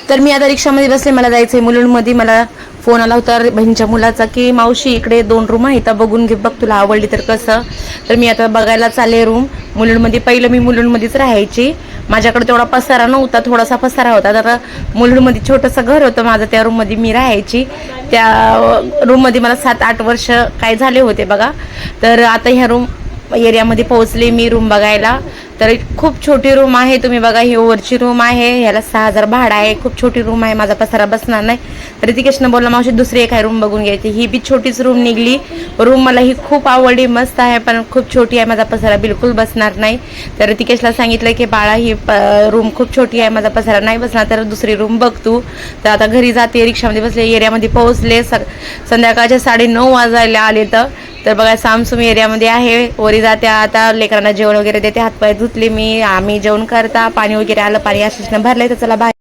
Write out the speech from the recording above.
तर मी आता रिक्षामध्ये बसले, मला जायचंय मुलुंडमध्ये. मला फोन आला होता बहिणीच्या मुलाचा की मावशी इकडे 2 रूम आहेत, बघून घे, बघ तुला आवडली तर कसं. तर मी आता बघायला चालले रूम मुलुंडमध्ये. पहिलं मी मुलुंडमध्येच राहायची, माझ्याकडे तेवढा पसारा नव्हता, थोडासा पसारा होता. तर मुलुंडमध्ये छोटंसं घर होतं माझं, त्या रूममध्ये मी राहायची. त्या रूममध्ये मला 7-8 वर्ष काय झाले होते बघा. तर आता ह्या रूम एरियामध्ये पोहोचले मी रूम बघायला. तर खूप छोटी रूम आहे, तुम्ही बघा, ही वरची रूम आहे, ह्याला 6,000 भाडं आहे. खूप छोटी रूम आहे, माझा पसारा बसणार नाही. तर रितिकेशनं बोलला मावशी दुसरी एक आहे रूम बघून घ्यायची. ही बी छोटीच रूम निघली. रूम मला ही खूप आवडली, मस्त आहे, पण खूप छोटी आहे, माझा पसारा बिलकुल बसणार नाही. तर रितिकेशला सांगितलं की बाळा ही रूम खूप छोटी आहे, माझा पसारा नाही बसणार, तर दुसरी रूम बघ तू. तर आता घरी जाते, रिक्षामध्ये बसले, एरियामध्ये पोहोचले. संध्याकाळचे 9:30 वाजायला आले. तर बघा सामसूम एरियामध्ये आहे. वरी जाते आता, लेकरांना जेवण वगैरे देते, हातपाय धुतले मी, आम्ही जेवण करता, पाणी वगैरे आलं, पाणी आशिषनं भरलंय, तर चला बाहेर